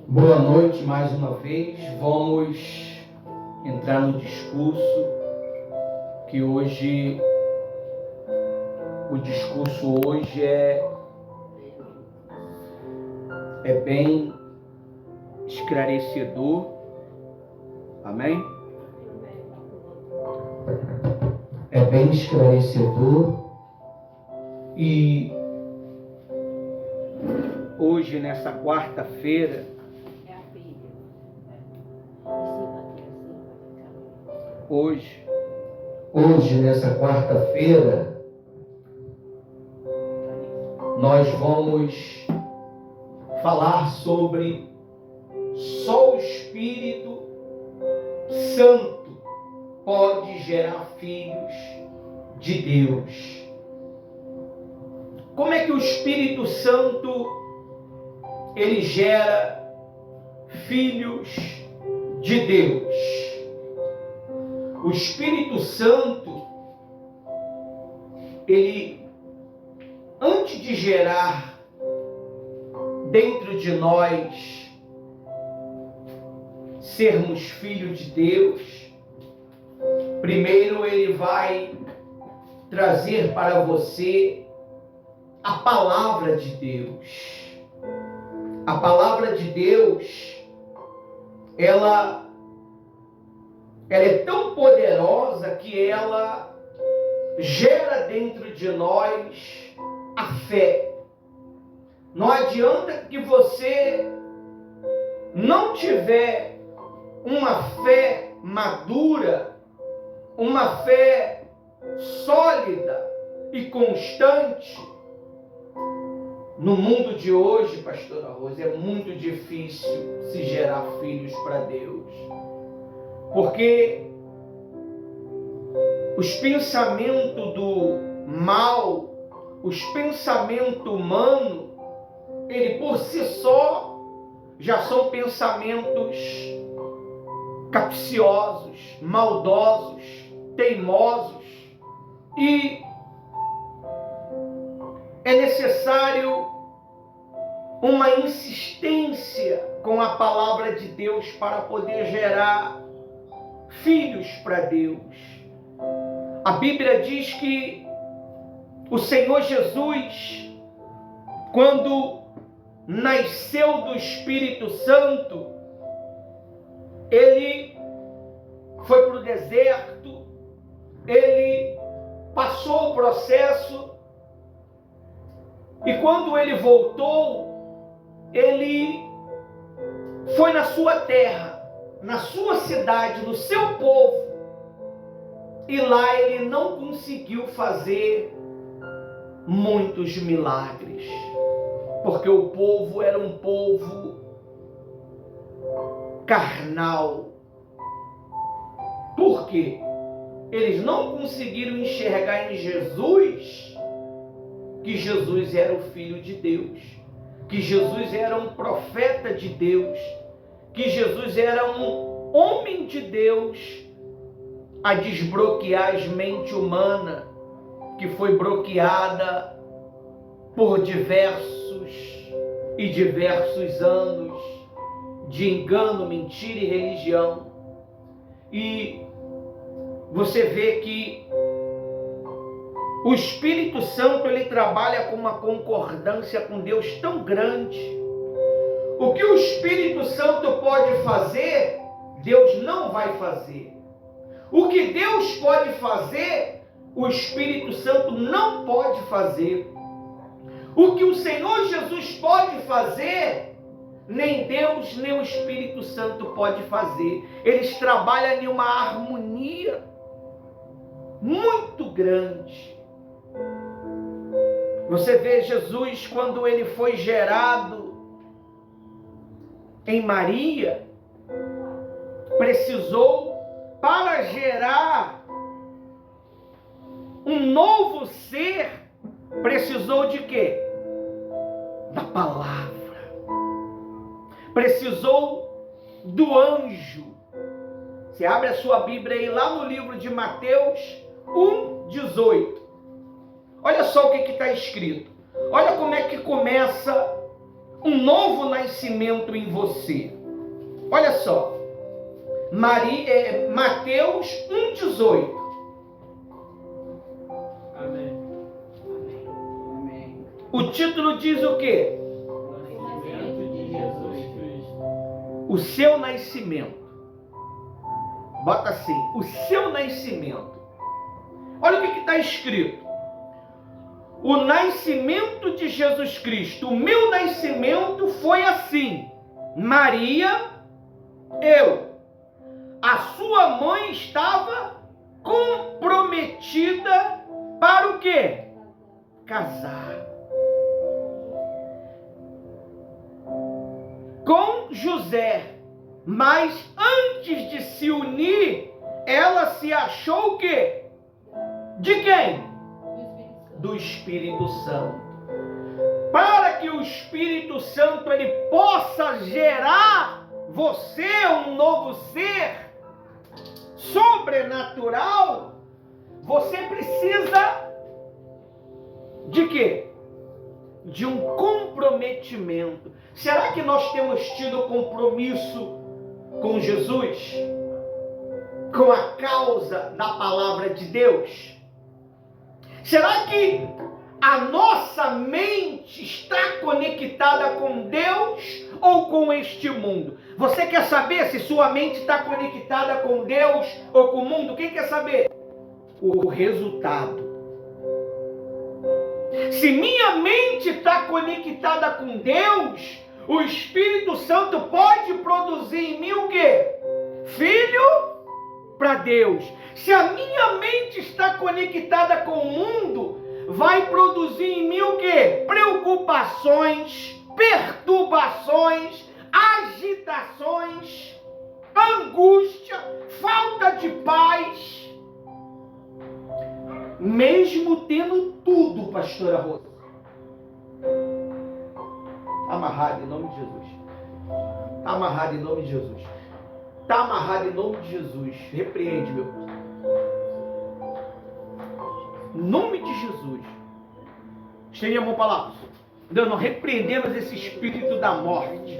Boa noite mais uma vez. Vamos entrar no discurso que hoje, o discurso hoje é bem esclarecedor. Amém? É bem esclarecedor e hoje, nessa quarta-feira, Hoje, nessa quarta-feira, nós vamos falar sobre só o Espírito Santo pode gerar filhos de Deus. Como é que o Espírito Santo ele gera filhos de Deus? O Espírito Santo, ele, antes de gerar dentro de nós sermos filhos de Deus, primeiro ele vai trazer para você a palavra de Deus. A palavra de Deus, ela é tão poderosa que ela gera dentro de nós a fé. Não adianta que você não tiver uma fé madura, uma fé sólida e constante. No mundo de hoje, pastora Rosa, é muito difícil se gerar filhos para Deus. Porque os pensamentos do mal, os pensamentos humanos, ele por si só já são pensamentos capciosos, maldosos, teimosos. E é necessário uma insistência com a palavra de Deus para poder gerar filhos para Deus. A Bíblia diz que o Senhor Jesus, quando nasceu do Espírito Santo, ele foi para o deserto, ele passou o processo, e quando ele voltou, ele foi na sua terra, na sua cidade, no seu povo, e lá ele não conseguiu fazer muitos milagres, porque o povo era um povo carnal. Por quê? Eles não conseguiram enxergar em Jesus que Jesus era o Filho de Deus, que Jesus era um profeta de Deus, que Jesus era um homem de Deus a desbloquear as mentes humanas, que foi bloqueada por diversos e diversos anos de engano, mentira e religião. E você vê que o Espírito Santo, ele trabalha com uma concordância com Deus tão grande. O que o Espírito Santo pode fazer, Deus não vai fazer. O que Deus pode fazer, o Espírito Santo não pode fazer. O que o Senhor Jesus pode fazer, nem Deus, nem o Espírito Santo pode fazer. Eles trabalham em uma harmonia muito grande. Você vê Jesus, quando ele foi gerado em Maria, precisou, para gerar um novo ser, precisou de quê? Da palavra. Precisou do anjo. Você abre a sua Bíblia aí lá no livro de Mateus 1:18. Olha só o que está escrito. Olha como é que começa um novo nascimento em você. Olha só, Mateus 1,18. Amém. O título diz o quê? Nascimento de Jesus Cristo. O seu nascimento. Bota assim, o seu nascimento. Olha o que está escrito. O nascimento de Jesus Cristo, o meu nascimento foi assim. Maria, a sua mãe estava comprometida para o quê? Casar com José. Mas antes de se unir, ela se achou o quê? De quem? Do Espírito Santo. Para que o Espírito Santo ele possa gerar você um novo ser sobrenatural, você precisa de quê? De um comprometimento. Será que nós temos tido compromisso com Jesus? Com a causa da palavra de Deus? Será que a nossa mente está conectada com Deus ou com este mundo? Você quer saber se sua mente está conectada com Deus ou com o mundo? Quem quer saber? O resultado. Se minha mente está conectada com Deus, o Espírito Santo pode produzir em mim o quê? Filho para Deus. Se a minha mente está conectada com o mundo, vai produzir em mim o quê? Preocupações, perturbações, agitações, angústia, falta de paz. Mesmo tendo tudo, pastora Rosa. Amarrado em nome de Jesus. Está amarrado em nome de Jesus. Está amarrado em nome de Jesus. Repreende, meu Deus. Em nome de Jesus. Estende a mão para lá. Deus, nós repreendemos esse espírito da morte.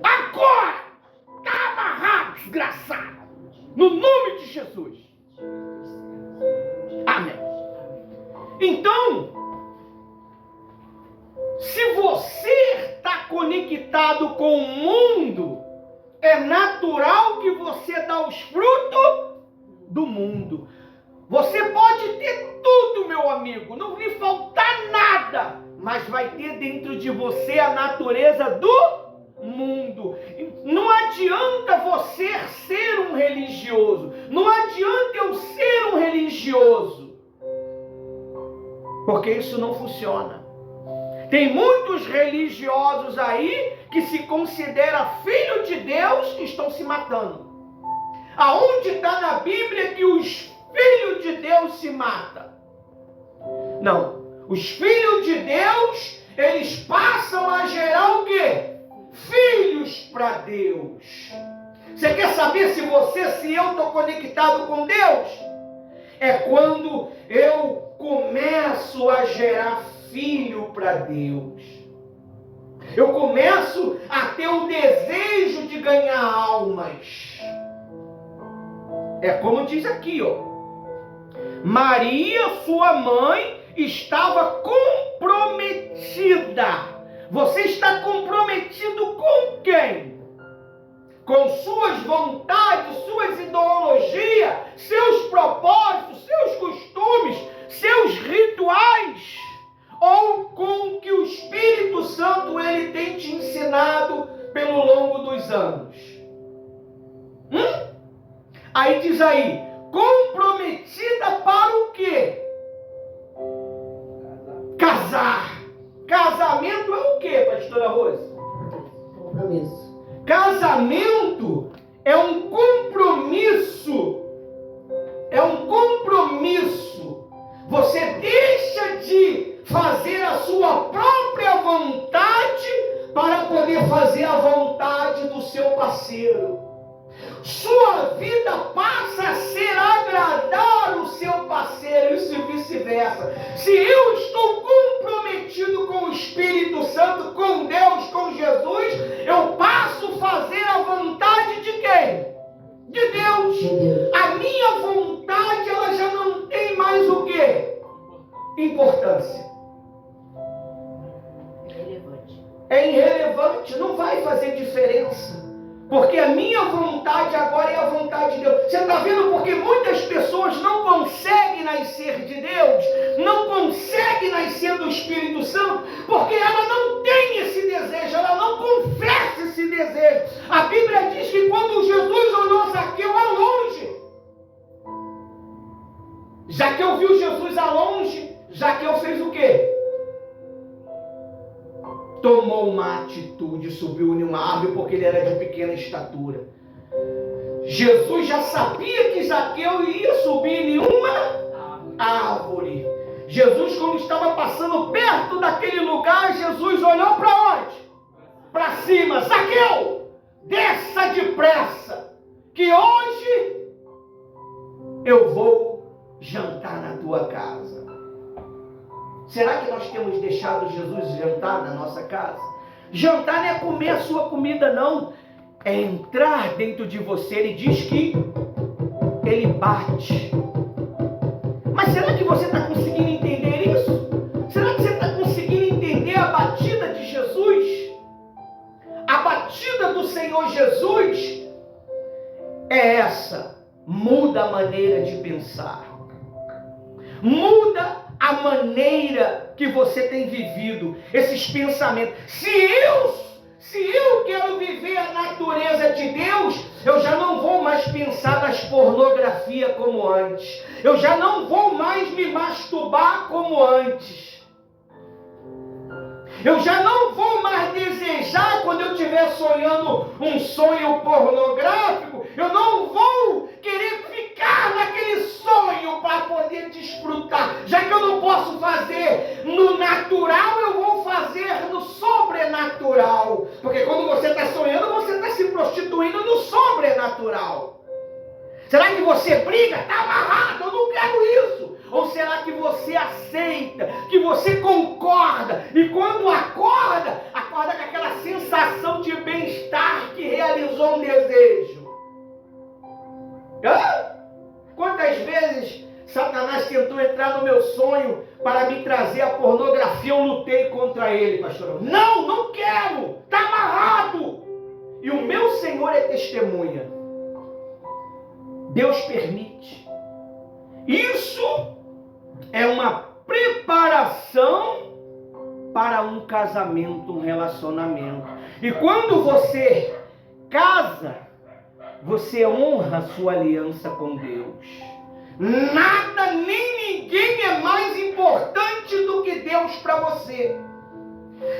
Agora! Está amarrado, desgraçado. No nome de Jesus. Amém. Então, se você está conectado com o mundo, é natural que você dá os frutos do mundo. Você pode ter tudo, meu amigo, não lhe faltar nada, mas vai ter dentro de você a natureza do mundo. Não adianta você ser um religioso, não adianta eu ser um religioso, porque isso não funciona. Tem muitos religiosos aí que se considera filho de Deus e estão se matando. Aonde está na Bíblia que os filhos de Deus se matam? Não. Os filhos de Deus, eles passam a gerar o quê? Filhos para Deus. Você quer saber se eu estou conectado com Deus? É quando eu começo a gerar filho para Deus. Eu começo a ter o desejo de ganhar almas. É como diz aqui, ó. Maria, sua mãe, estava comprometida. Você está comprometido com quem? Com suas vontades, suas ideologias, seus propósitos, seus costumes, seus rituais, ou com o que o Espírito Santo ele tem te ensinado pelo longo dos anos? Aí diz aí, comprometida para o quê? Casar. Casamento é o quê, pastora Rosa? Compromisso. Casamento é um compromisso. É um compromisso. Você deixa de fazer a sua própria vontade para poder fazer a vontade do seu parceiro. Sua vida passa a ser agradar o seu parceiro, isso e vice-versa. Se eu estou comprometido com o Espírito Santo, com Deus, com Jesus, eu passo a fazer a vontade de quem? De Deus. A minha vontade, ela já não tem mais o quê? Importância. É irrelevante, não vai fazer diferença. Porque a minha vontade agora é a vontade de Deus. Você está vendo porque muitas pessoas não conseguem nascer de Deus, não conseguem nascer do Espírito Santo, porque ela não tem esse desejo, ela não confessa esse desejo. A Bíblia diz que quando Jesus olhou Zaqueu ao longe, Zaqueu viu Jesus ao longe, Zaqueu fez o quê? Tomou uma atitude, subiu em uma árvore porque ele era de pequena estatura. Jesus já sabia que Zaqueu ia subir em uma árvore. Jesus, quando estava passando perto daquele lugar, Jesus olhou para onde? Para cima. Zaqueu, desça depressa, que hoje eu vou jantar na tua casa. Será que nós temos deixado Jesus jantar na nossa casa? Jantar não é comer a sua comida, não. É entrar dentro de você. Ele diz que ele bate. Mas será que você está conseguindo entender isso? Será que você está conseguindo entender a batida de Jesus? A batida do Senhor Jesus é essa. Muda a maneira de pensar. Muda a maneira que você tem vivido, esses pensamentos. Se eu quero viver a natureza de Deus, eu já não vou mais pensar nas pornografias como antes. Eu já não vou mais me masturbar como antes. Eu já não vou mais desejar, quando eu estiver sonhando um sonho pornográfico, eu não vou querer ficar naquele sonho para poder desfrutar. Já que eu não posso fazer no natural, eu vou fazer no sobrenatural. Porque quando você está sonhando, você está se prostituindo no sobrenatural. Será que você briga? Está amarrado, eu não quero isso. Ou será que você aceita, que você concorda, e quando acorda com aquela sensação de bem-estar que realizou um desejo? Quantas vezes Satanás tentou entrar no meu sonho para me trazer a pornografia? Eu lutei contra ele, pastor. Não quero, está amarrado. E o meu Senhor é testemunha. Deus permite. Isso é uma preparação para um casamento, um relacionamento. E quando você casa, você honra a sua aliança com Deus. Nada nem ninguém é mais importante do que Deus para você.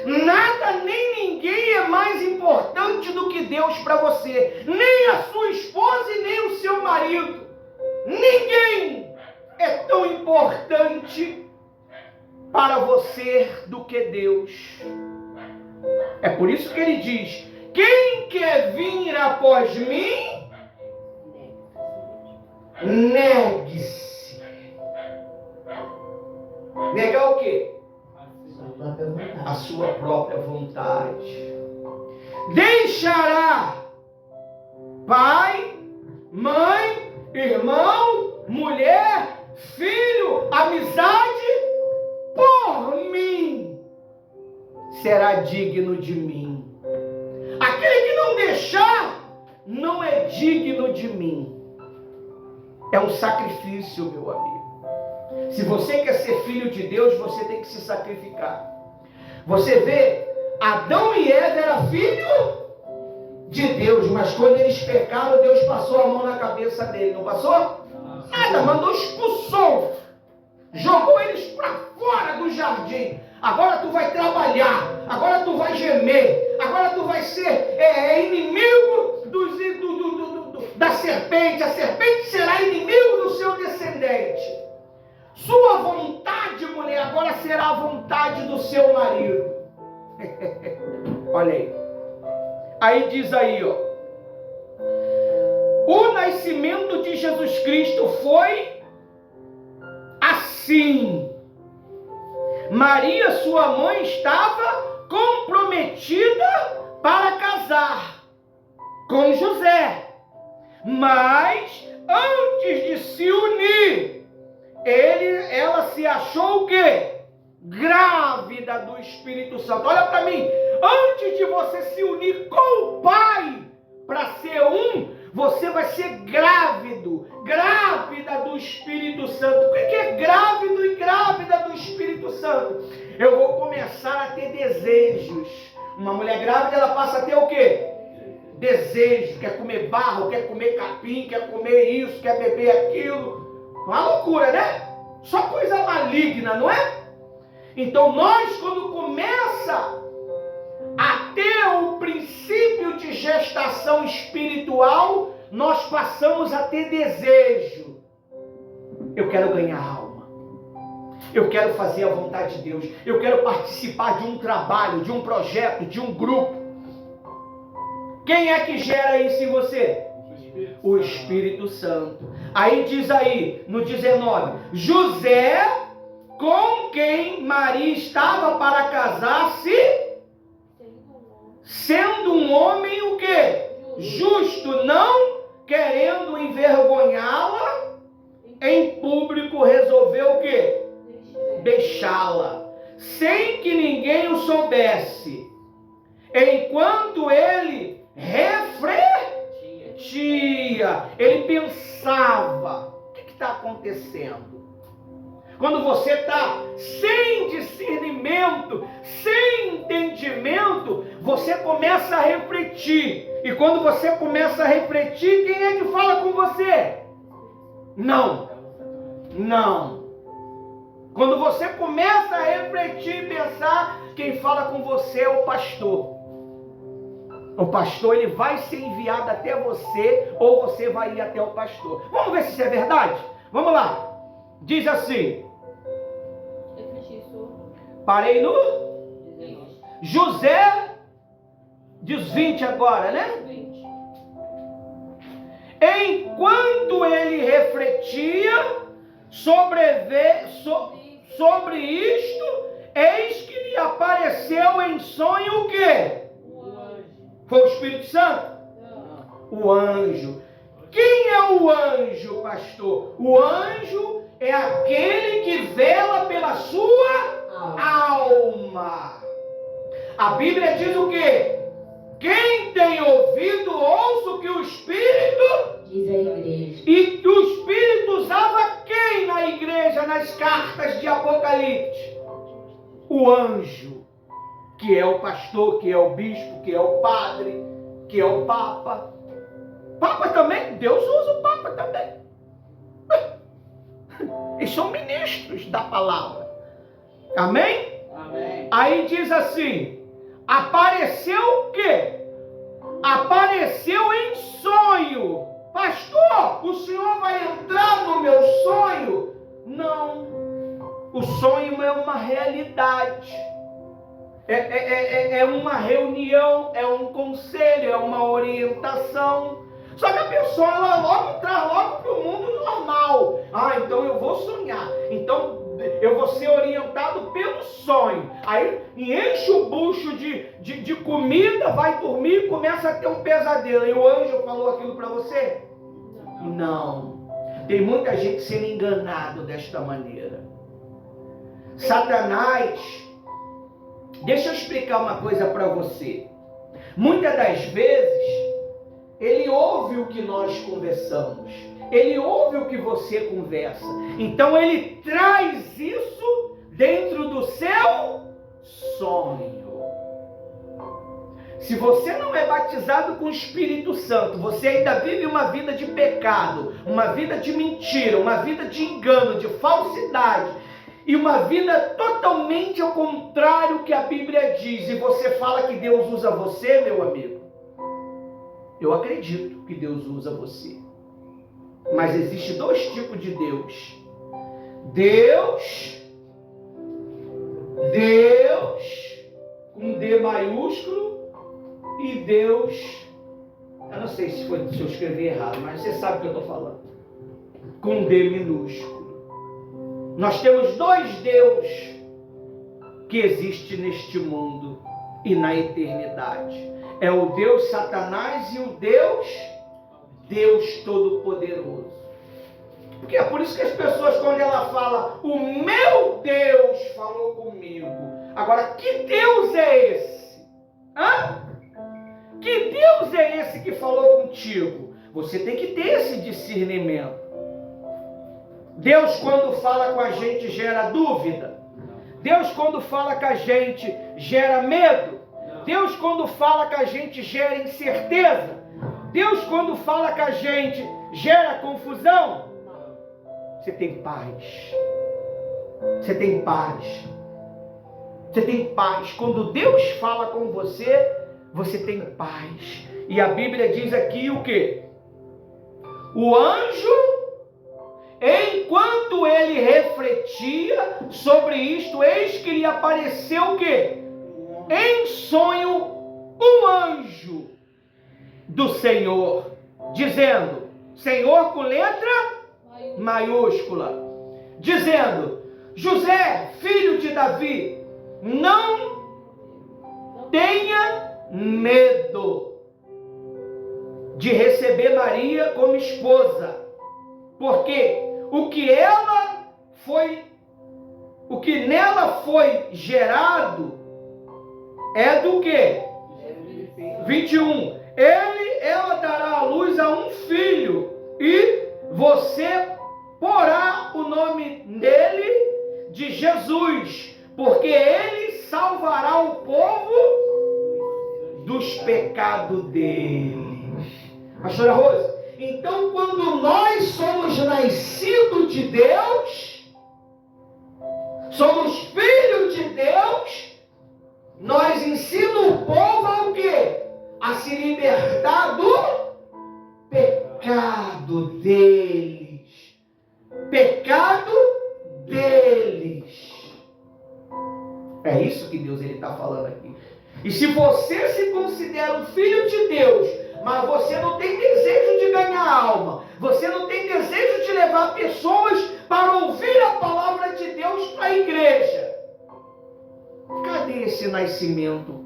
Nada nem ninguém é mais importante do que Deus para você. Nem a sua esposa e nem o seu marido. Ninguém é tão importante para você do que Deus. É por isso que ele diz: quem quer vir após mim, negue-se. Negar o quê? A sua própria vontade. Deixará pai, mãe, irmão, mulher, filho, amizade, por mim, será digno de mim. Aquele que não deixar, não é digno de mim. É um sacrifício, meu amigo. Se você quer ser filho de Deus, você tem que se sacrificar. Você vê, Adão e Eva eram filhos de Deus, mas quando eles pecaram, Deus passou a mão na cabeça dele, não passou? Nada, mandou, expulsou, jogou eles para fora do jardim. Agora tu vai trabalhar, agora tu vai gemer, agora tu vai ser inimigo da serpente. A serpente será inimigo do seu descendente. Sua vontade, mulher, agora será a vontade do seu marido. Olha aí. Aí diz aí, ó. O nascimento de Jesus Cristo foi assim. Maria, sua mãe, estava comprometida para casar com José. Mas, antes de se unir, ela se achou o quê? Grávida do Espírito Santo. Olha para mim. Antes de você se unir com o Pai para ser um, você vai ser grávido, grávida do Espírito Santo. O que é grávido e grávida do Espírito Santo? Eu vou começar a ter desejos. Uma mulher grávida, ela passa a ter o quê? Desejo. Quer comer barro, quer comer capim, quer comer isso, quer beber aquilo. Uma loucura, né? Só coisa maligna, não é? Então nós, quando começa a ter o princípio de gestação espiritual, nós passamos a ter desejo. Eu quero ganhar alma. Eu quero fazer a vontade de Deus. Eu quero participar de um trabalho, de um projeto, de um grupo. Quem é que gera isso em você? O Espírito Santo. Aí diz aí, no 19, José, com quem Maria estava para casar-se, sendo um homem o quê? Justo, não querendo envergonhá-la, em público resolveu o quê? Deixá-la, sem que ninguém o soubesse, enquanto ele refletia, ele pensava, o que está acontecendo? Quando você está sem discernimento, sem entendimento, você começa a refletir. E quando você começa a refletir, quem é que fala com você? Não. Quando você começa a refletir e pensar, quem fala com você é o pastor. O pastor, ele vai ser enviado até você, ou você vai ir até o pastor. Vamos ver se isso é verdade? Vamos lá. Diz assim. Parei no José, diz 20 agora, né? 20. Enquanto ele refletia sobre isto, eis que lhe apareceu em sonho o quê? Foi o Espírito Santo? O anjo. Quem é o anjo, pastor? O anjo é aquele que vela pela sua alma. A Bíblia diz o quê? Quem tem ouvido, ouça o que o Espírito diz a igreja. E o Espírito usava quem na igreja, nas cartas de Apocalipse? O anjo, que é o pastor, que é o bispo, que é o padre, que é o papa. Papa também, Deus usa o papa também. Eles são ministros da palavra. Amém? Amém. Aí diz assim, apareceu o quê? Apareceu em sonho. Pastor, o senhor vai entrar no meu sonho? Não. O sonho é uma realidade. É uma reunião, é um conselho, é uma orientação. Só que a pessoa, ela logo traz logo para o mundo normal. Então eu vou sonhar. Então eu vou ser orientado pelo sonho. Aí enche o bucho de comida, vai dormir e começa a ter um pesadelo. E o anjo falou aquilo para você? Não. Tem muita gente sendo enganado desta maneira. Satanás, deixa eu explicar uma coisa para você. Muitas das vezes, ele ouve o que nós conversamos. Ele ouve o que você conversa. Então ele traz isso dentro do seu sonho. Se você não é batizado com o Espírito Santo, você ainda vive uma vida de pecado, uma vida de mentira, uma vida de engano, de falsidade, e uma vida totalmente ao contrário que a Bíblia diz, e você fala que Deus usa você, meu amigo, eu acredito que Deus usa você. Mas existe dois tipos de Deus. Deus, com D maiúsculo, e Deus Eu não sei se eu escrevi errado, mas você sabe o que eu estou falando. Com D minúsculo. Nós temos dois Deus que existem neste mundo e na eternidade. É o Deus Satanás e o Deus Todo-Poderoso. Porque é por isso que as pessoas, quando ela fala, o meu Deus falou comigo. Agora, que Deus é esse? Hã? Que Deus é esse que falou contigo? Você tem que ter esse discernimento. Deus, quando fala com a gente, gera dúvida. Deus, quando fala com a gente, gera medo. Deus, quando fala com a gente, gera incerteza. Deus, quando fala com a gente, gera confusão. Você tem paz. Você tem paz. Você tem paz. Quando Deus fala com você, você tem paz. E a Bíblia diz aqui o quê? O anjo, enquanto ele refletia sobre isto, eis que lhe apareceu o quê? Em sonho, um anjo do Senhor, dizendo, Senhor com letra maiúscula, dizendo, José, filho de Davi, não tenha medo de receber Maria como esposa, porque o que nela foi gerado é do quê? 21. Ela dará à luz a um filho e você porá o nome dele de Jesus, porque ele salvará o povo dos pecados deles. Pastora Rose, então quando nós somos nascidos de Deus, somos filhos de Deus, nós ensinamos o povo a o quê? A se libertar do pecado deles. Pecado deles. É isso que Deus está falando aqui. E se você se considera um filho de Deus, mas você não tem desejo de ganhar alma, você não tem desejo de levar pessoas para ouvir a palavra de Deus para a igreja, cadê esse nascimento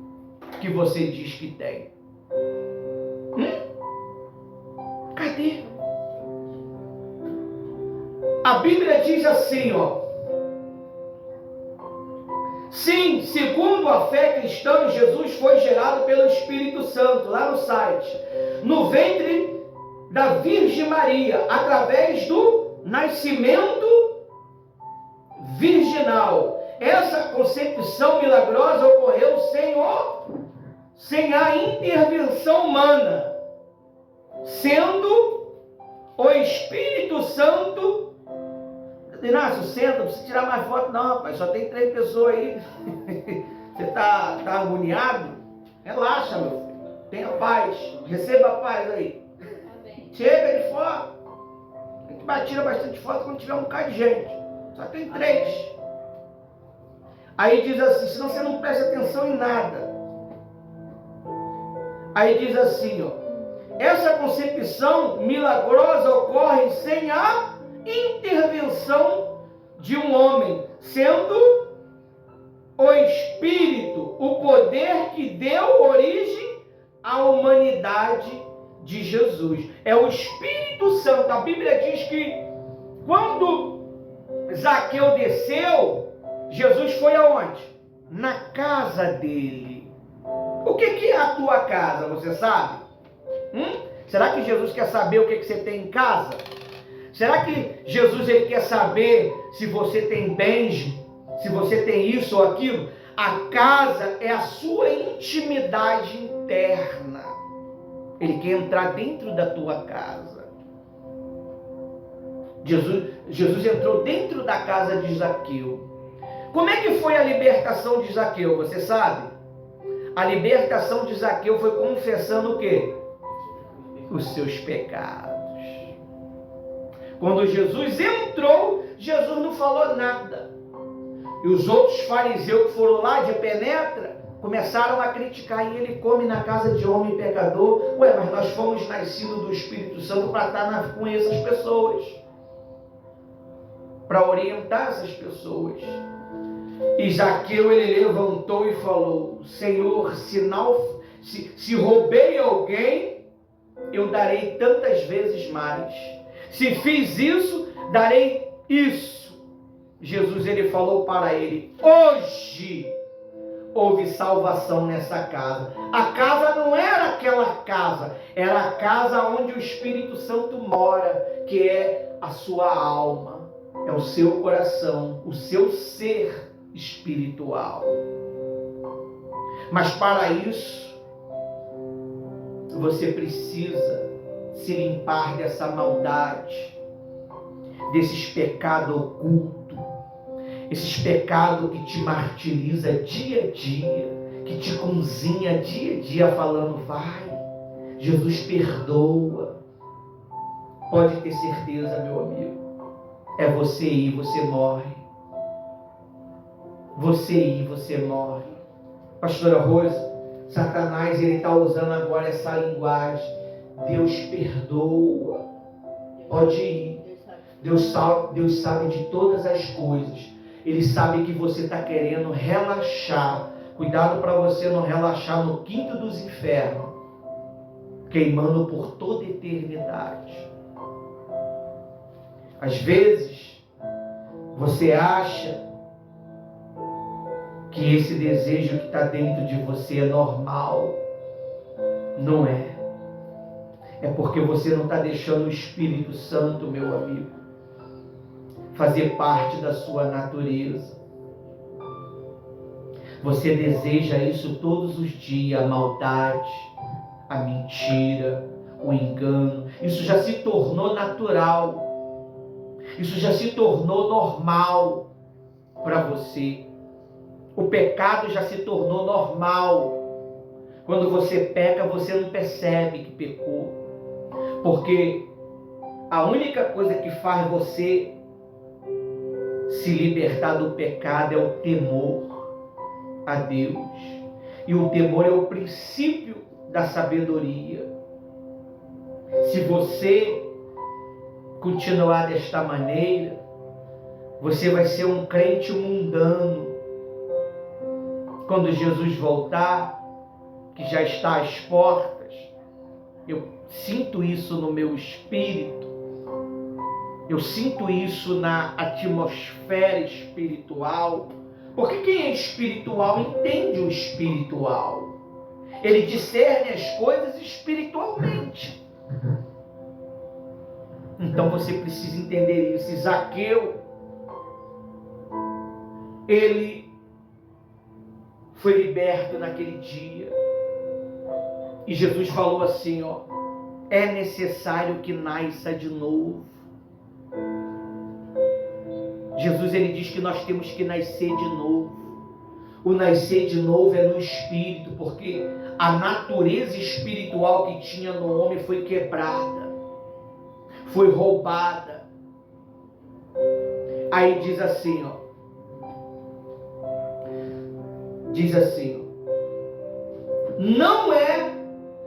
que você diz que tem? Cadê? A Bíblia diz assim, ó. Sim, segundo a fé cristã, Jesus foi gerado pelo Espírito Santo, lá no site, no ventre da Virgem Maria, através do nascimento virginal. Essa concepção milagrosa ocorreu sem a intervenção humana, sendo o Espírito Santo. Inácio, senta, não precisa tirar mais foto não, rapaz, só tem 3 pessoas aí. Você tá agoniado? Relaxa, meu filho. Tenha paz, receba a paz aí. Amém. Chega de foto. A gente tira bastante foto quando tiver um bocado de gente. Só tem 3. Aí diz assim, senão você não presta atenção em nada. Aí diz assim, ó. Essa concepção milagrosa ocorre sem a intervenção de um homem, sendo o Espírito o poder que deu origem à humanidade de Jesus. É o Espírito Santo. A Bíblia diz que quando Zaqueu desceu, Jesus foi aonde? Na casa dele. O que é a tua casa, você sabe? Será que Jesus quer saber o que você tem em casa? Será que Jesus ele quer saber se você tem bens, se você tem isso ou aquilo? A casa é a sua intimidade interna. Ele quer entrar dentro da tua casa. Jesus entrou dentro da casa de Zaqueu. Como é que foi a libertação de Zaqueu? Você sabe? A libertação de Zaqueu foi confessando o quê? Os seus pecados. Quando Jesus entrou, Jesus não falou nada. E os outros fariseus que foram lá de penetra, Começaram a criticar, e ele come na casa de homem pecador. Ué, mas nós fomos nascidos do Espírito Santo para estar com essas pessoas, para orientar essas pessoas. E Zaqueu, ele levantou e falou: Senhor, se roubei alguém, eu darei tantas vezes mais. Se fiz isso, darei isso. Jesus, ele falou para ele: hoje houve salvação nessa casa. A casa não era aquela casa, era a casa onde o Espírito Santo mora, que é a sua alma, é o seu coração, o seu ser espiritual. Mas para isso, você precisa se limpar dessa maldade, desses pecados ocultos, esses pecados que te martiriza dia a dia, que te cozinha dia a dia falando: vai, Jesus perdoa. Pode ter certeza, meu amigo, é você ir, você morre. Você ir, você morre. Pastora Rosa, Satanás, ele está usando agora essa linguagem: Deus perdoa. Pode ir. Deus sabe de todas as coisas. Ele sabe que você está querendo relaxar. Cuidado para você não relaxar no quinto dos infernos, queimando por toda a eternidade. Às vezes, você acha que esse desejo que está dentro de você é normal. Não é. É porque você não está deixando o Espírito Santo, meu amigo, fazer parte da sua natureza. Você deseja isso todos os dias: a maldade, a mentira, o engano. Isso já se tornou natural. Isso já se tornou normal para você. O pecado já se tornou normal. Quando você peca, você não percebe que pecou. Porque a única coisa que faz você se libertar do pecado é o temor a Deus. E o temor é o princípio da sabedoria. Se você continuar desta maneira, você vai ser um crente mundano. Quando Jesus voltar, que já está às portas, eu sinto isso no meu espírito, eu sinto isso na atmosfera espiritual, porque quem é espiritual entende o espiritual, ele discerne as coisas espiritualmente. Então você precisa entender isso. Zaqueu, ele foi liberto naquele dia, e Jesus falou assim: ó, é necessário que nasça de novo. Jesus, ele diz que nós temos que nascer de novo. O nascer de novo é no Espírito, porque a natureza espiritual que tinha no homem foi quebrada, foi roubada. Aí diz assim, ó, não é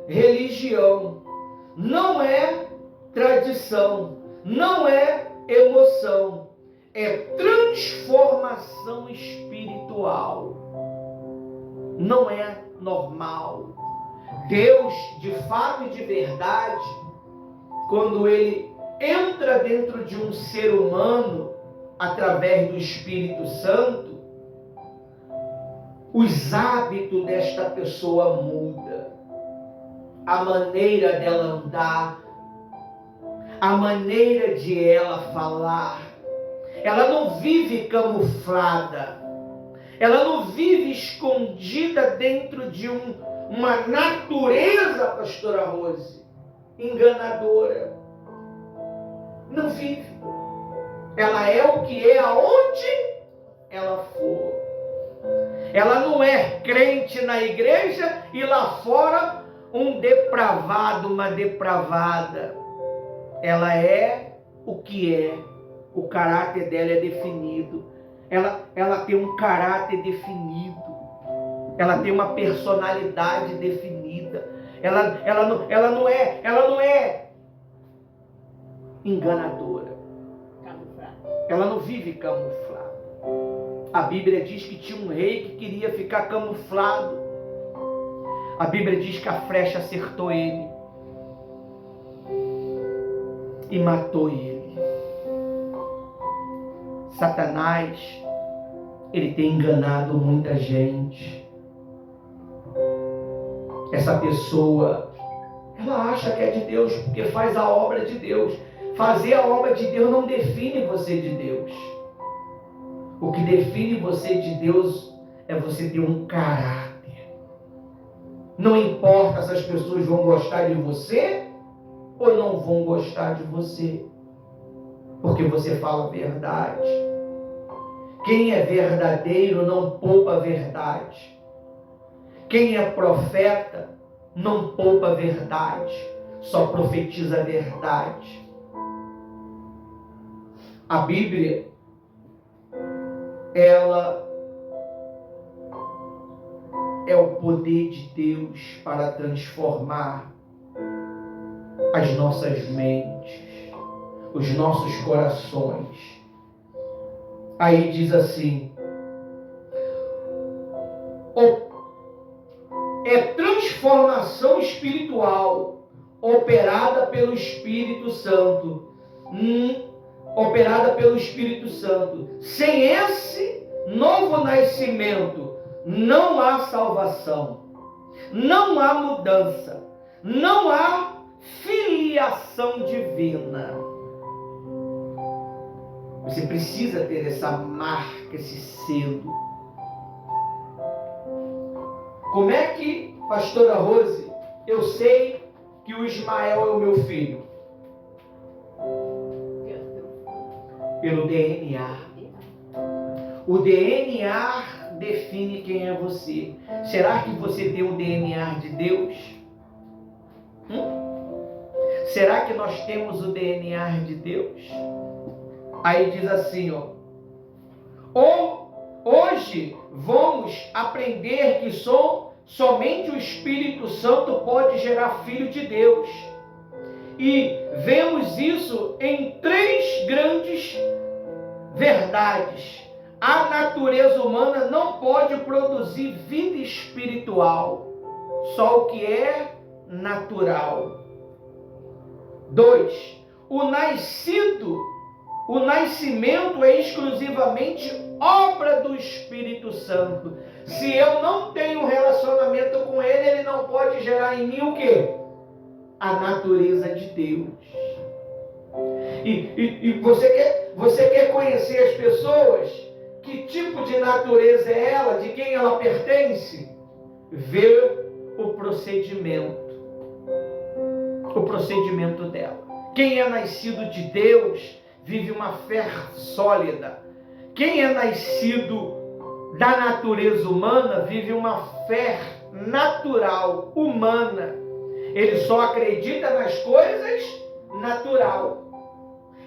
religião, não é tradição, não é emoção, é transformação espiritual. Não é normal. Deus, de fato e de verdade, quando ele entra dentro de um ser humano através do Espírito Santo, os hábitos desta pessoa mudam, a maneira dela andar, a maneira de ela falar. Ela não vive camuflada, ela não vive escondida dentro de uma natureza, pastora Rose, enganadora. Não vive. Ela é o que é aonde ela for. Ela não é crente na igreja e lá fora um depravado, uma depravada. Ela é o que é. O caráter dela é definido. Ela tem um caráter definido. Ela tem uma personalidade definida. Ela não é enganadora. Ela não vive camuflada. A Bíblia diz que tinha um rei que queria ficar camuflado. A Bíblia diz que a flecha acertou ele e matou ele. Satanás, ele tem enganado muita gente. Essa pessoa, ela acha que é de Deus porque faz a obra de Deus. Fazer a obra de Deus não define você de Deus. O que define você de Deus é você ter um caráter. Não importa se as pessoas vão gostar de você ou não vão gostar de você, porque você fala a verdade. Quem é verdadeiro não poupa a verdade. Quem é profeta não poupa a verdade, só profetiza a verdade. A Bíblia, ela é o poder de Deus para transformar as nossas mentes, os nossos corações. Aí diz assim: é transformação espiritual operada pelo Espírito Santo. Operada pelo Espírito Santo. Sem esse novo nascimento, não há salvação, não há mudança, não há filiação divina. Você precisa ter essa marca, esse selo. Como é que, pastora Rose, eu sei que o Ismael é o meu filho? Pelo DNA. O DNA define quem é você. Será que você tem o DNA de Deus? Será que nós temos o DNA de Deus? Aí diz assim, hoje vamos aprender que somente o Espírito Santo pode gerar filho de Deus. E vemos isso em 3 grandes verdades. A natureza humana não pode produzir vida espiritual, só o que é natural. 2. O nascimento é exclusivamente obra do Espírito Santo. Se eu não tenho um relacionamento com Ele, Ele não pode gerar em mim o quê? A natureza de Deus. E você quer conhecer as pessoas? Que tipo de natureza é ela? De quem ela pertence? Vê o procedimento. O procedimento dela. Quem é nascido de Deus vive uma fé sólida. Quem é nascido da natureza humana vive uma fé natural, humana. Ele só acredita nas coisas natural.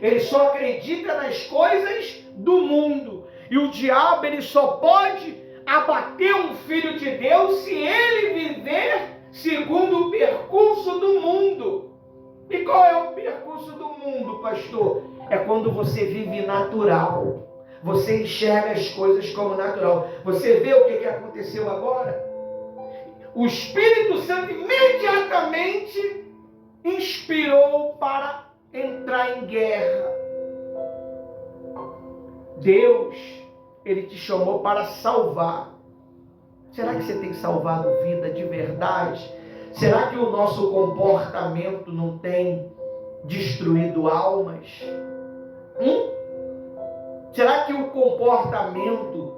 Ele só acredita nas coisas do mundo. E o diabo, ele só pode abater um filho de Deus se ele viver segundo o percurso do mundo. E qual é o percurso do mundo, pastor? É quando você vive natural. Você enxerga as coisas como natural. Você vê o que aconteceu agora? O Espírito Santo imediatamente inspirou para entrar em guerra. Deus, Ele te chamou para salvar. Será que você tem salvado vida de verdade? Será que o nosso comportamento não tem destruído almas? Será que o comportamento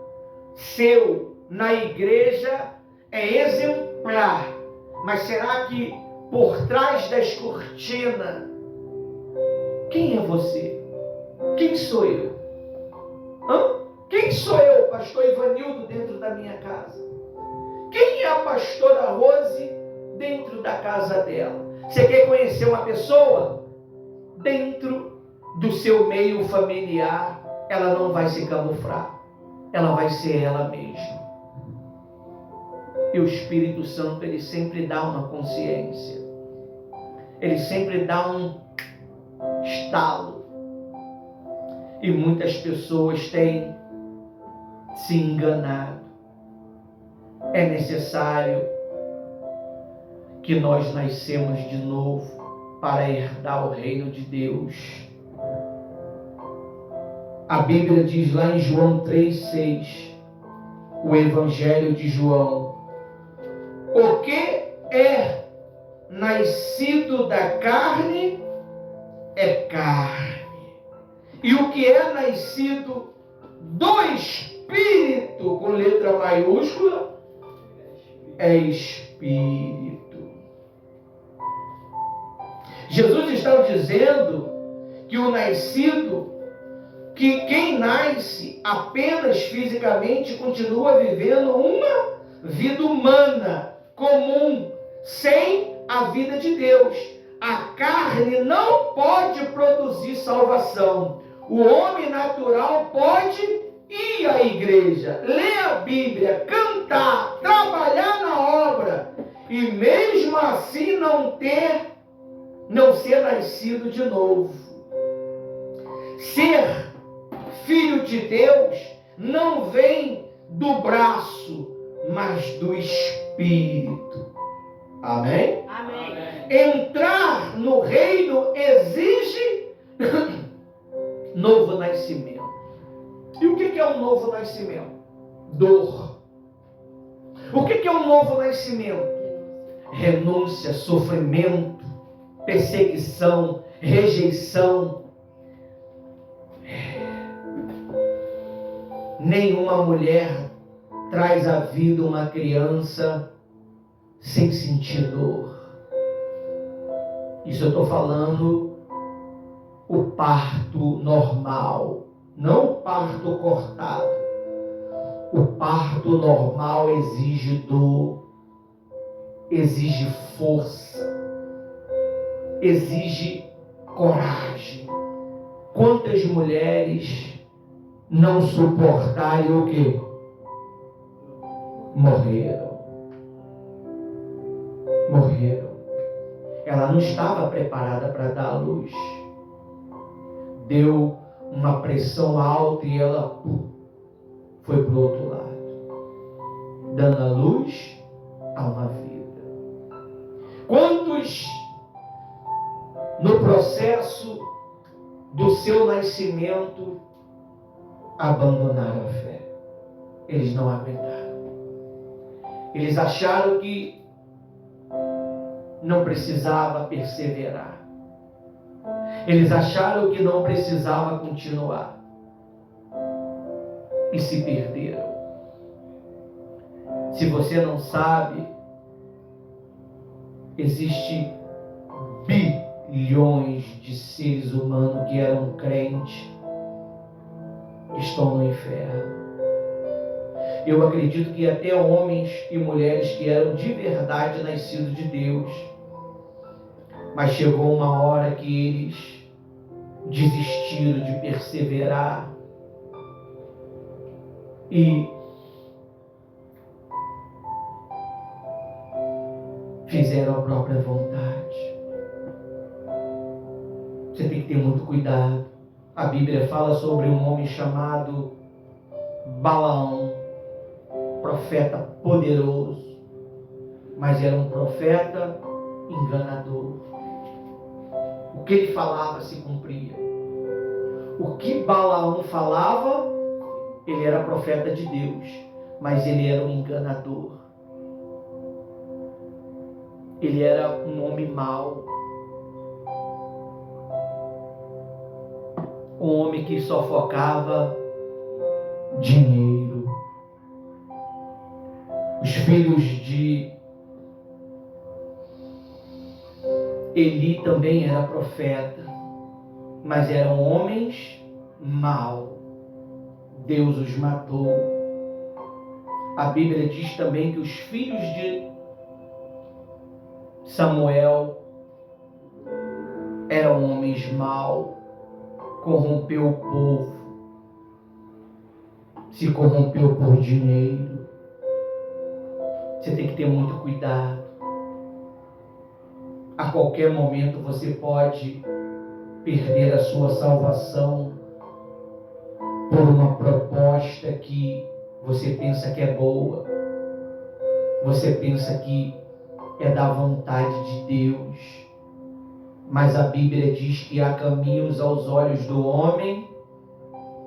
seu na igreja é exemplar? Mas será que por trás das cortinas, quem é você? Quem sou eu? Quem sou eu, pastor Ivanildo, dentro da minha casa? Quem é a pastora Rose dentro da casa dela? Você quer conhecer uma pessoa? Dentro do seu meio familiar, ela não vai se camuflar. Ela vai ser ela mesma. E o Espírito Santo, ele sempre dá uma consciência. Ele sempre dá um estalo. E muitas pessoas têm se enganado. É necessário que nós nascemos de novo para herdar o reino de Deus. A Bíblia diz lá em João 3,6, o Evangelho de João: o que é nascido da carne é carne, e o que é nascido do Espírito, com letra maiúscula, é Espírito. Jesus está dizendo que o nascido, que quem nasce apenas fisicamente continua vivendo uma vida humana, comum, sem a vida de Deus. A carne não pode produzir salvação. O homem natural pode ir à igreja, ler a Bíblia, cantar, trabalhar na obra e mesmo assim não ser nascido de novo. Ser filho de Deus não vem do braço, mas do Espírito. Amém? Amém. Entrar no reino exige novo nascimento. E o que é um novo nascimento? Dor. O que é um novo nascimento? Renúncia, sofrimento, perseguição, rejeição. Nenhuma mulher traz à vida uma criança sem sentir dor. Isso eu estou falando o parto normal, não o parto cortado. O parto normal exige dor, exige força, exige coragem. Quantas mulheres não suportaram o quê? Morreram. Ela não estava preparada para dar à luz. Deu uma pressão alta e ela foi para o outro lado, dando à luz a uma vida. Quantos no processo do seu nascimento abandonaram a fé? Eles não aguentaram. Eles acharam que não precisava perseverar. Eles acharam que não precisava continuar. E se perderam. Se você não sabe, existe bilhões de seres humanos que eram crentes, que estão no inferno. Eu acredito que até homens e mulheres que eram de verdade nascidos de Deus, mas chegou uma hora que eles desistiram de perseverar e fizeram a própria vontade. Você tem que ter muito cuidado. A Bíblia fala sobre um homem chamado Balaão, profeta poderoso, mas era um profeta enganador. O que ele falava se cumpria. O que Balaão falava, ele era profeta de Deus, mas ele era um enganador. Ele era um homem mau. Um homem que só focava dinheiro. Os filhos de Eli também era profeta, mas eram homens maus. Deus os matou. A Bíblia diz também que os filhos de Samuel eram homens maus, corrompeu o povo, se corrompeu por dinheiro, Você tem que ter muito cuidado. A qualquer momento você pode perder a sua salvação por uma proposta que você pensa que é boa. Você pensa que é da vontade de Deus. Mas a Bíblia diz que há caminhos aos olhos do homem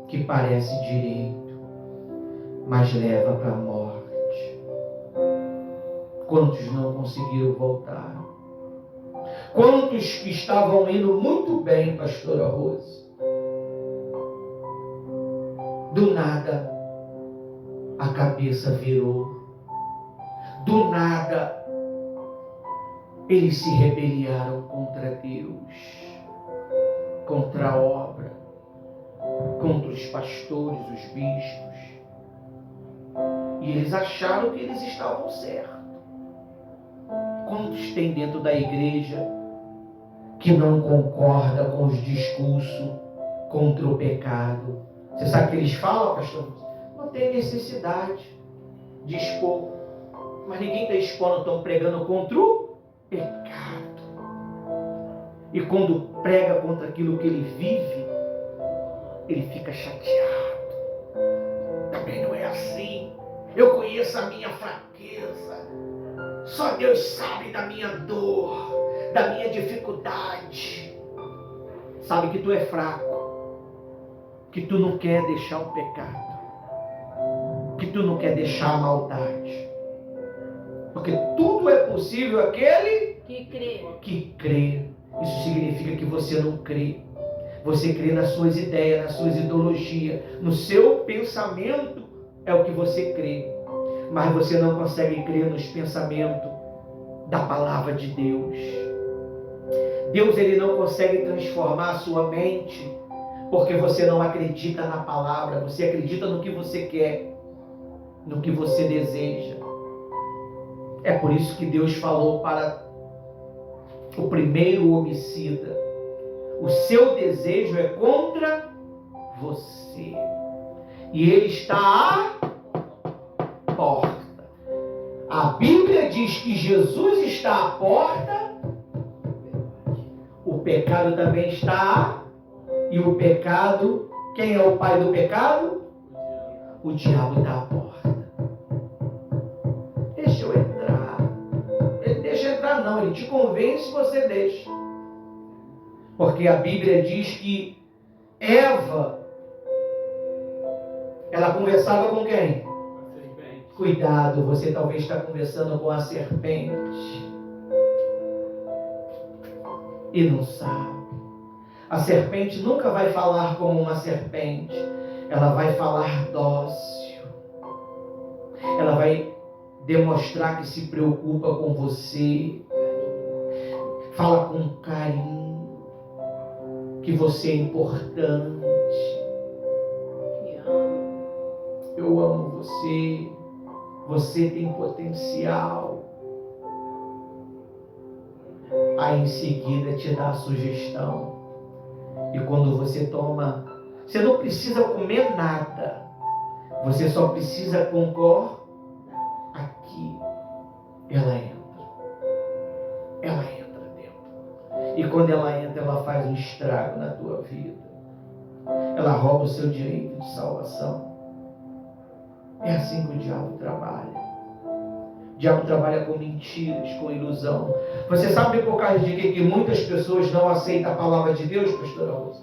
que parece direito, mas leva para a morte. Quantos não conseguiram voltar? Quantos que estavam indo muito bem, pastora Rose? Do nada, a cabeça virou. Do nada, eles se rebeliaram contra Deus, contra a obra, contra os pastores, os bispos. E eles acharam que eles estavam certos. Quantos tem dentro da igreja que não concorda com os discursos contra o pecado? Você sabe o que eles falam, pastor? Não tem necessidade de expor. Mas ninguém está expondo, estão pregando contra o pecado. E quando prega contra aquilo que ele vive, ele fica chateado. Também não é assim. Eu conheço a minha fraqueza. Só Deus sabe da minha dor, da minha dificuldade. Sabe que tu é fraco, que tu não quer deixar o pecado, que tu não quer deixar a maldade. Porque tudo é possível aquele que crê. Isso significa que você não crê. Você crê nas suas ideias, nas suas ideologias. No seu pensamento é o que você crê. Mas você não consegue crer nos pensamentos da palavra de Deus. Deus, ele não consegue transformar a sua mente porque você não acredita na palavra. Você acredita no que você quer, no que você deseja. É por isso que Deus falou para o primeiro homicida: o seu desejo é contra você. E ele está à porta. A Bíblia diz que Jesus está à porta. O pecado também está. E o pecado, quem é o pai do pecado? O diabo está à porta. Deixa eu entrar. Ele deixa entrar não, ele te convence, você deixa. Porque a Bíblia diz que Eva, ela conversava com quem? Cuidado, você talvez está conversando com a serpente e não sabe. A serpente nunca vai falar como uma serpente. Ela vai falar dócil. Ela vai demonstrar que se preocupa com você. Fala com carinho que você é importante. Eu amo você. Você tem potencial. Aí em seguida te dá a sugestão. E quando você toma, você não precisa comer nada. Você só precisa concordar aqui. Ela entra. Ela entra dentro. E quando ela entra, ela faz um estrago na tua vida. Ela rouba o seu direito de salvação. É assim que o diabo trabalha. O diabo trabalha com mentiras, com ilusão. Você sabe por causa de que muitas pessoas não aceitam a palavra de Deus, pastora Rosa?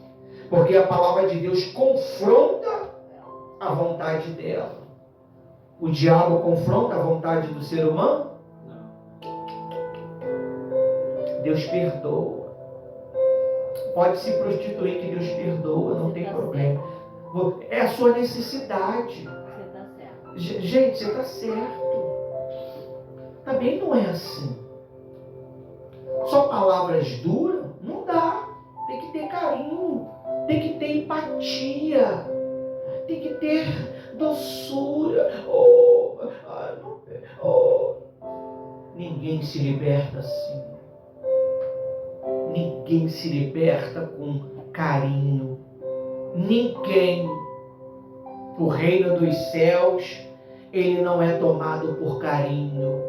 Porque a palavra de Deus confronta a vontade dela. O diabo confronta a vontade do ser humano? Deus perdoa. Pode se prostituir que Deus perdoa, não tem problema. É a sua necessidade. Gente, você está certo. Também não é assim. Só palavras duras não dá. Tem que ter carinho, tem que ter empatia, tem que ter doçura. Ninguém se liberta assim. Ninguém se liberta com carinho. Ninguém. O reino dos céus ele não é tomado por carinho.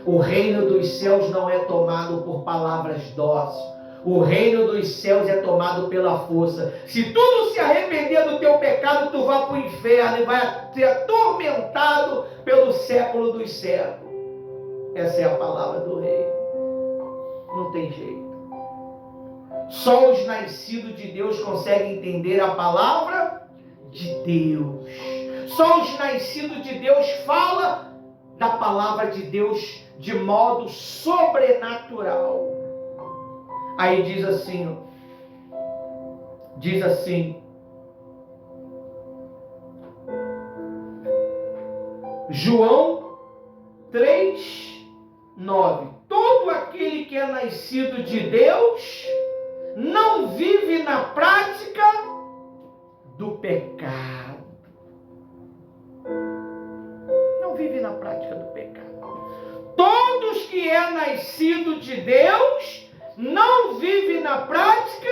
O reino dos céus não é tomado por palavras dóceis. O reino dos céus é tomado pela força. Se tu não se arrepender do teu pecado, tu vai para o inferno e vai ser atormentado pelo século dos séculos. Essa é a palavra do rei. Não tem jeito. Só os nascidos de Deus conseguem entender a palavra de Deus. Só os nascidos de Deus falam da palavra de Deus de modo sobrenatural. Aí diz assim, João 3:9. Todo aquele que é nascido de Deus não vive na prática do pecado. Não vive na prática do pecado. Todos que é nascido de Deus não vive na prática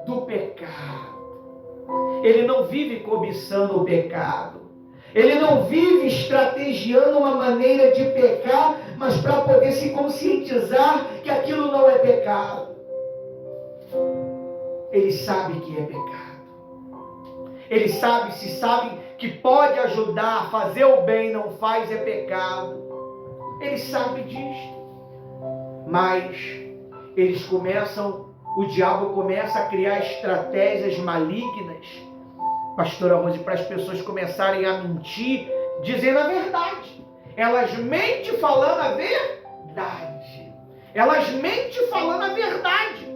do pecado. Ele não vive cobiçando o pecado. Ele não vive estrategiando uma maneira de pecar, mas para poder se conscientizar que aquilo não é pecado. Ele sabe que é pecado. Ele sabe, se sabe que pode ajudar a fazer o bem, não faz, é pecado. Ele sabe disso. Mas o diabo começa a criar estratégias malignas, pastora Rose, para as pessoas começarem a mentir, dizendo a verdade. Elas mentem falando a verdade. Elas mentem falando a verdade.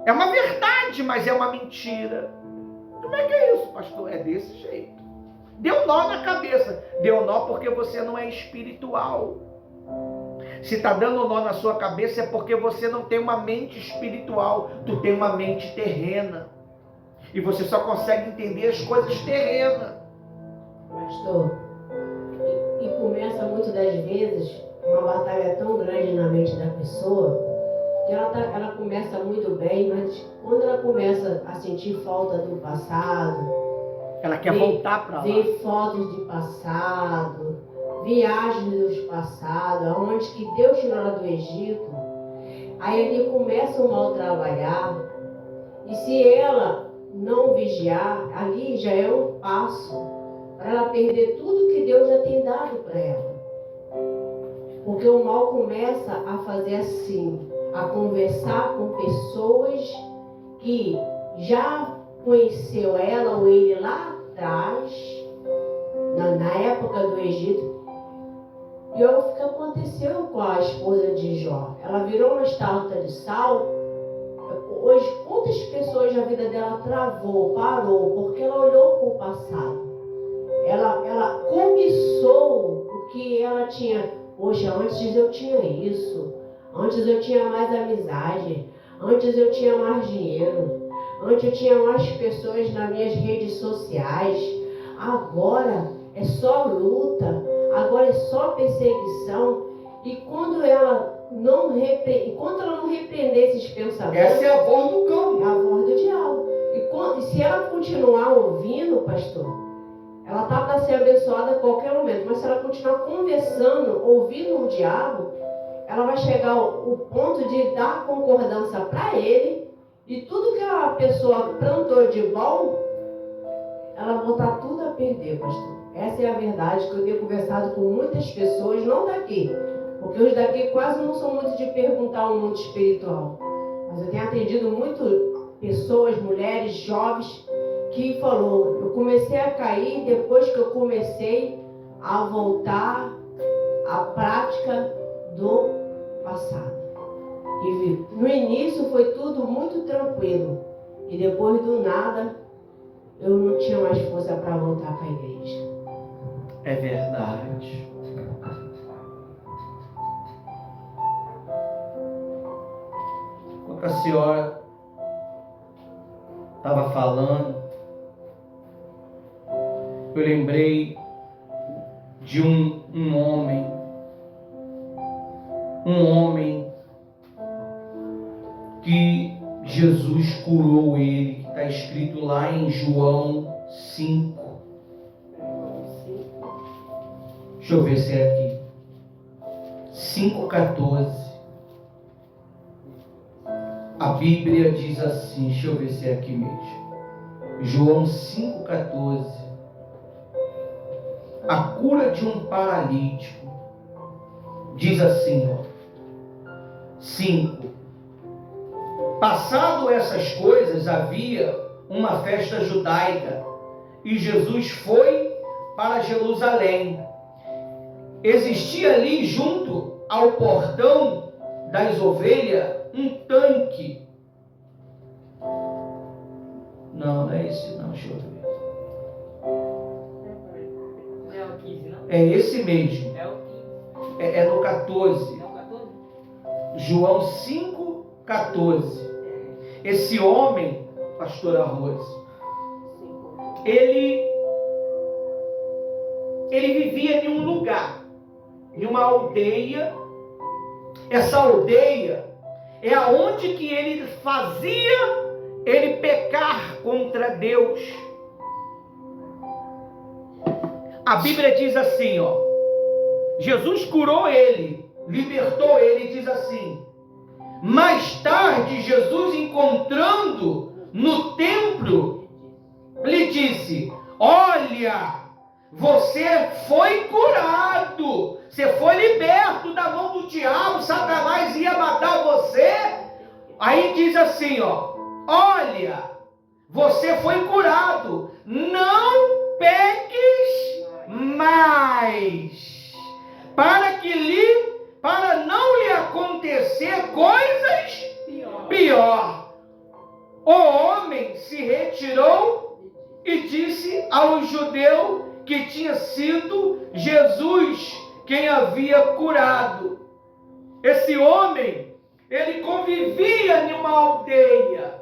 É uma verdade, mas é uma mentira. Como é que é isso, pastor? É desse jeito. Deu nó na cabeça. Deu nó porque você não é espiritual. Se está dando nó na sua cabeça é porque você não tem uma mente espiritual. Tu tem uma mente terrena. E você só consegue entender as coisas terrenas. Pastor, e começa muitas das vezes uma batalha tão grande na mente da pessoa que ela começa muito bem, mas quando ela começa a sentir falta do passado, ela quer voltar para lá. Ver fotos de passado, viagens do passado, onde que Deus tirou ela do Egito, aí ali começa o mal trabalhar. E se ela não vigiar, ali já é um passo para ela perder tudo que Deus já tem dado para ela. Porque o mal começa a fazer assim, a conversar com pessoas que já conheceu ela ou ele lá atrás, na época do Egito. E olha o que aconteceu com a esposa de Jó. Ela virou uma estátua de sal. Hoje, quantas pessoas a vida dela travou, parou, porque ela olhou para o passado. Ela cobiçou o que ela tinha. Poxa, antes eu tinha isso. Antes eu tinha mais amizade. Antes eu tinha mais dinheiro. Antes eu tinha mais pessoas nas minhas redes sociais. Agora é só luta. Agora é só perseguição. E quando ela não repreender esses pensamentos... Essa é a voz do cão. É a voz do diabo. E se ela continuar ouvindo, pastor, ela está para ser abençoada a qualquer momento. Mas se ela continuar conversando, ouvindo o diabo, ela vai chegar ao ponto de dar concordância para ele. E tudo que a pessoa plantou de bom, ela vai botar tudo a perder, pastor. Essa é a verdade que eu tenho conversado com muitas pessoas, não daqui. Porque os daqui quase não são muito de perguntar o mundo espiritual. Mas eu tenho atendido muito pessoas, mulheres, jovens, que falou, eu comecei a cair depois que eu comecei a voltar à prática do passado. E no início foi tudo muito tranquilo. E depois do nada, eu não tinha mais força para voltar para a igreja. É verdade. Quando a senhora estava falando, eu lembrei de um homem que Jesus curou ele, que está escrito lá em João 5. Deixa eu ver se é aqui. 5,14. A Bíblia diz assim, deixa eu ver se é aqui mesmo. João 5,14. A cura de um paralítico. Diz assim, ó. 5. Passado essas coisas, havia uma festa judaica e Jesus foi para Jerusalém. Existia ali junto ao portão das ovelhas um tanque. Não é esse não, deixa eu ver. Não é o 15, não? É esse mesmo. É o 15. É no 14. Não é o 14? João 5,14. Esse homem, pastora Rose, ele vivia em um lugar, em uma aldeia. Essa aldeia é aonde que ele fazia ele pecar contra Deus. A Bíblia diz assim, ó. Jesus curou ele, libertou ele, diz assim. Mais tarde, Jesus, encontrando no templo, lhe disse: olha, você foi curado, você foi liberto da mão do diabo, Satanás ia matar você. Aí diz assim, ó: olha, você foi curado, não peques mais, para não lhe acontecer coisas pior. O homem se retirou e disse ao judeu que tinha sido Jesus quem havia curado. Esse homem, ele convivia em uma aldeia.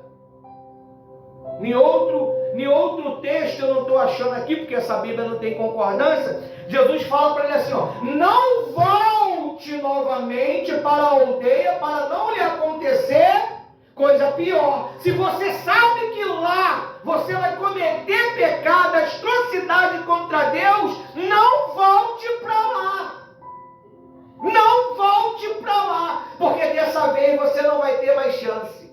Em outro texto, eu não estou achando aqui, porque essa Bíblia não tem concordância, Jesus fala para ele assim, ó: não volte novamente para a aldeia, para não lhe acontecer coisa pior. Se você sabe que lá você vai cometer pecado, atrocidade contra Deus, não volte para lá. Não volte para lá, porque dessa vez você não vai ter mais chance.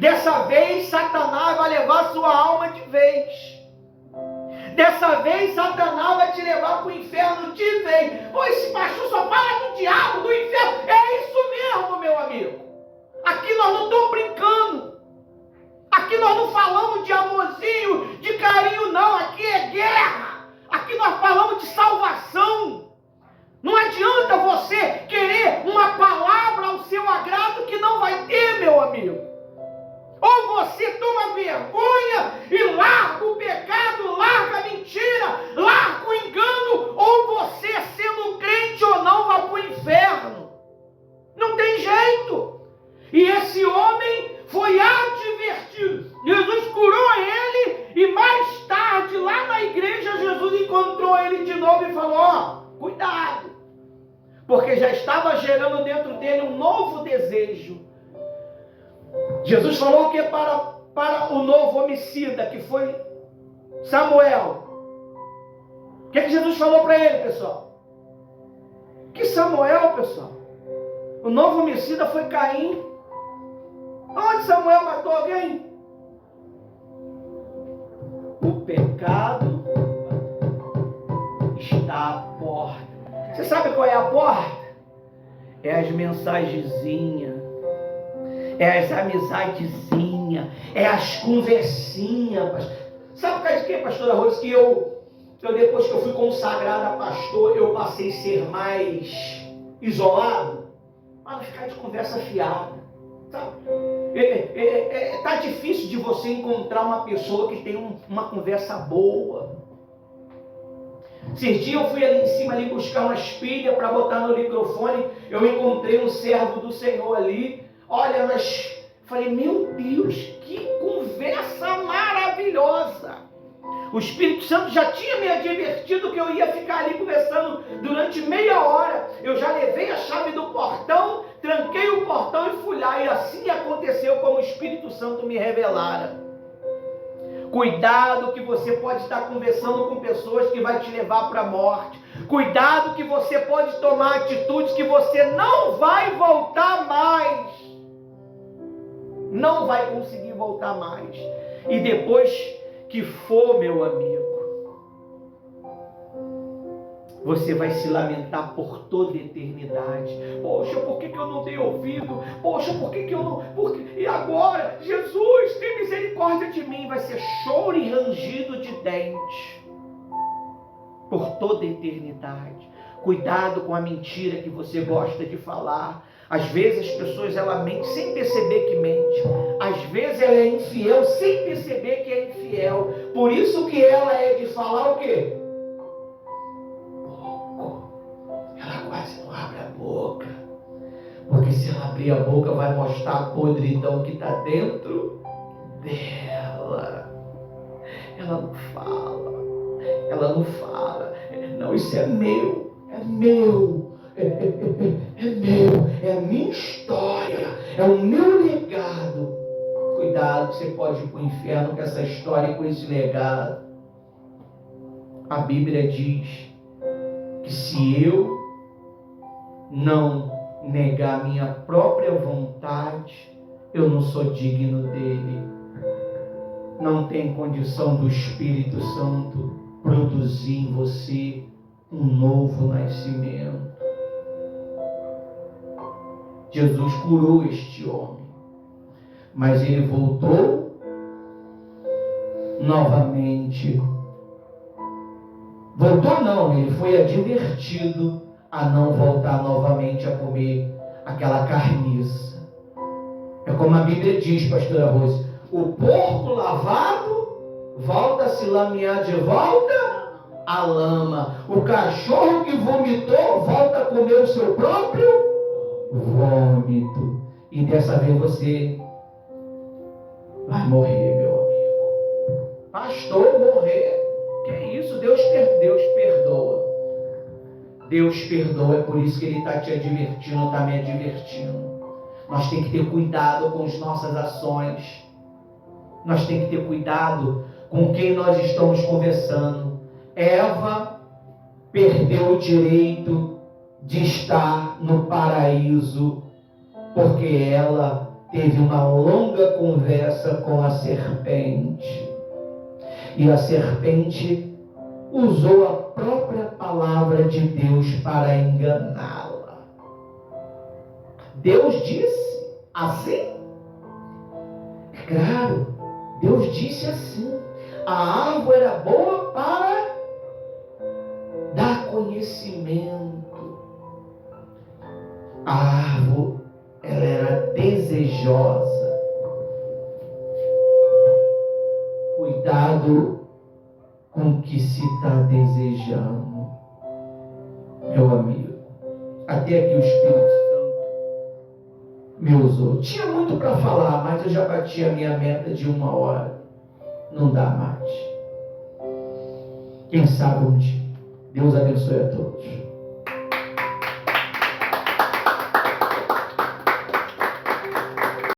Dessa vez Satanás vai levar sua alma de vez. Dessa vez Satanás vai te levar para o inferno de vez. Pô, esse pastor só fala do diabo, do inferno. É isso mesmo, meu amigo. Aqui nós não estamos brincando. Aqui nós não falamos de amorzinho, de carinho, não. Aqui é guerra. Aqui nós falamos de salvação. Não adianta você querer uma palavra ao seu agrado que não vai ter, meu amigo. Ou você toma vergonha e larga o pecado, larga a mentira, larga o engano, ou você, sendo crente ou não, vai para o inferno. Não tem jeito. E esse homem foi advertido. Jesus curou ele e mais tarde, lá na igreja, Jesus encontrou ele de novo e falou: ó, cuidado. Porque já estava gerando dentro dele um novo desejo. Jesus falou que para o novo homicida, que foi Samuel. O que Jesus falou para ele, pessoal? Que Samuel, pessoal? O novo homicida foi Caim. Onde Samuel matou alguém? O pecado está à porta. Você sabe qual é a porta? É as mensagenzinhas. É as amizadezinhas, é as conversinhas. Sabe por causa de quê, pastora Rose? Que eu depois que eu fui consagrada a pastor, eu passei a ser mais isolado, para não ficar de conversa fiada. Sabe? Tá difícil de você encontrar uma pessoa que tem uma conversa boa. Esses dias eu fui ali em cima ali buscar umas pilhas para botar no microfone. Eu encontrei um servo do Senhor ali. Olha, mas falei: meu Deus, que conversa maravilhosa. O Espírito Santo já tinha me advertido que eu ia ficar ali conversando durante meia hora. Eu já levei a chave do portão, tranquei o portão e fui lá. E assim aconteceu como o Espírito Santo me revelara. Cuidado, que você pode estar conversando com pessoas que vai te levar para a morte. Cuidado que você pode tomar atitudes que você não vai voltar mais. Não vai conseguir voltar mais. E depois que for, meu amigo, você vai se lamentar por toda a eternidade. Poxa, por que eu não dei ouvido? Poxa, por que eu não... E agora? Jesus, tem misericórdia de mim. Vai ser choro e rangido de dente por toda a eternidade. Cuidado com a mentira que você gosta de falar. Às vezes as pessoas, ela mente sem perceber que mente. Às vezes ela é infiel sem perceber que é infiel. Por isso que ela é de falar o quê? Ela quase não abre a boca, porque se ela abrir a boca vai mostrar a podridão que está dentro dela. Ela não fala. Não, isso é meu, é meu, é a minha história, é o meu legado. Cuidado, você pode ir para o inferno com essa história e com esse legado. A Bíblia diz que se eu não negar minha própria vontade, eu não sou digno dele. Não tem condição do Espírito Santo produzir em você um novo nascimento. Jesus curou este homem, mas ele voltou novamente. Voltou não, ele foi advertido a não voltar novamente a comer aquela carniça. É como a Bíblia diz, pastora Rose, o porco lavado volta a se lamear de volta à lama. O cachorro que vomitou volta a comer o seu próprio vômito. E dessa vez você vai morrer, meu amigo. Pastor, morrer? Que é isso? Deus perdoa. Deus perdoa, é por isso que Ele está te advertindo, está me advertindo. Nós temos que ter cuidado com as nossas ações. Nós temos que ter cuidado com quem nós estamos conversando. Eva perdeu o direito de estar no paraíso, porque ela teve uma longa conversa com a serpente. E a serpente usou a própria palavra de Deus para enganá-la. Deus disse assim? Claro, Deus disse assim: a árvore era boa para dar conhecimento. A árvore, ela era desejosa. Cuidado com o que se está desejando, meu amigo. Até aqui o Espírito Santo me usou. Tinha muito para falar, mas eu já bati a minha meta de 1 hora. Não dá mais. Quem sabe um dia. Deus abençoe a todos.